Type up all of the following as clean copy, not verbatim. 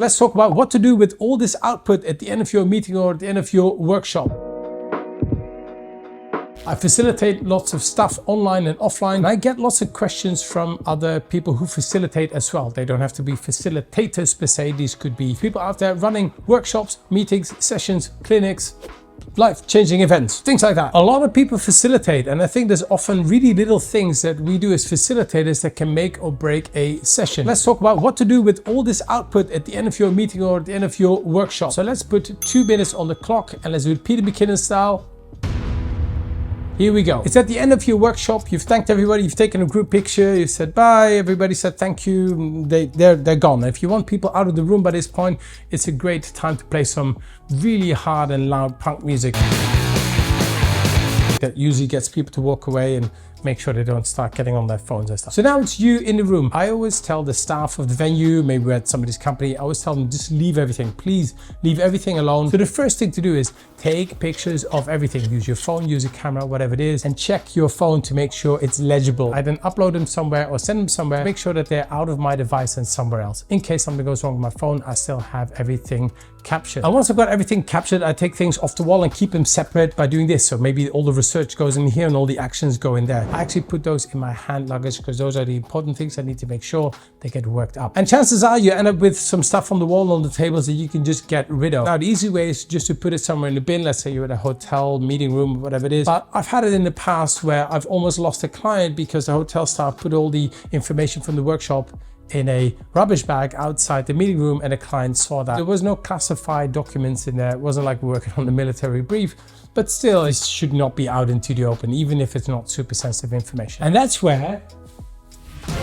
Let's talk about what to do with all this output at the end of your meeting or at the end of your workshop. I facilitate lots of stuff online and offline, and I get lots of questions from other people who facilitate as well. They don't have to be facilitators per se. These could be people out there running workshops, meetings, sessions, clinics, life-changing events, things like that. A lot of people facilitate, and I think there's often really little things that we do as facilitators that can make or break a session. Let's talk about what to do with all this output at the end of your meeting or at the end of your workshop. So let's put 2 minutes on the clock and let's do it Peter McKinnon style. Here we go. It's at the end of your workshop. You've thanked everybody. You've taken a group picture. You've said bye. Everybody said thank you. They're gone. If you want people out of the room by this point, it's a great time to play some really hard and loud punk music. That usually gets people to walk away and make sure they don't start getting on their phones and stuff. So now it's you in the room. I always tell the staff of the venue, maybe we're at somebody's company, I always tell them just leave everything. Please leave everything alone. So the first thing to do is take pictures of everything. Use your phone, use a camera, whatever it is, and check your phone to make sure it's legible. I then upload them somewhere or send them somewhere, make sure that they're out of my device and somewhere else. In case something goes wrong with my phone, I still have everything captured. And once I've got everything captured, I take things off the wall and keep them separate by doing this. So maybe all the research goes in here and all the actions go in there. I actually put those in my hand luggage because those are the important things I need to make sure they get worked up. And chances are you end up with some stuff on the wall, on the tables that you can just get rid of. Now, the easy way is just to put it somewhere in the bin. Let's say you're at a hotel, meeting room, whatever it is. But I've had it in the past where I've almost lost a client because the hotel staff put all the information from the workshop in a rubbish bag outside the meeting room, and the client saw that. There was no classified documents in there. It wasn't like we're working on a military brief, but still it should not be out into the open, even if it's not super sensitive information. And that's where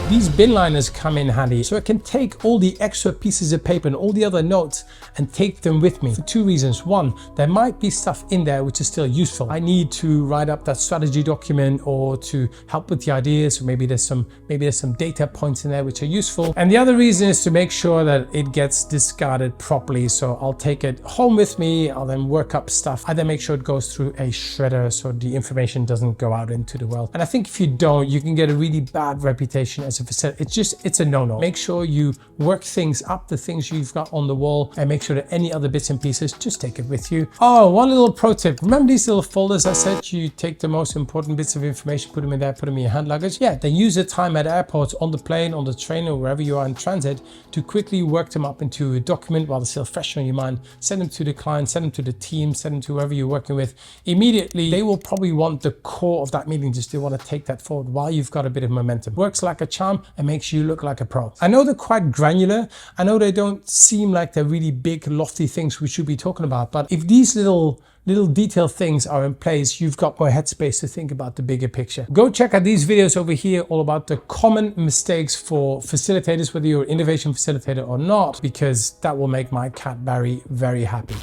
these bin liners come in handy. So I can take all the extra pieces of paper and all the other notes and take them with me for 2 reasons. One, there might be stuff in there which is still useful. I need to write up that strategy document or to help with the ideas. So maybe there's some data points in there which are useful. And the other reason is to make sure that it gets discarded properly. So I'll take it home with me. I'll then work up stuff. I then make sure it goes through a shredder so the information doesn't go out into the world. And I think if you don't, you can get a really bad reputation as a facilitator. It's a no-no. Make sure you work things up, the things you've got on the wall, and make sure that any other bits and pieces, just take it with you. Oh, one little pro tip. Remember these little folders I said? You take the most important bits of information, put them in there, put them in your hand luggage. Yeah, then use the time at airports, on the plane, on the train, or wherever you are in transit to quickly work them up into a document while they're still fresh on your mind. Send them to the client, send them to the team, send them to whoever you're working with. Immediately, they will probably want the core of that meeting, just they want to take that forward while you've got a bit of momentum. Works like a charm and makes you look like a pro. I know they're quite granular. I know they don't seem like they're really big, lofty things we should be talking about, but if these little detailed things are in place, you've got more headspace to think about the bigger picture. Go check out these videos over here, all about the common mistakes for facilitators, whether you're an innovation facilitator or not, because that will make my cat Barry very happy.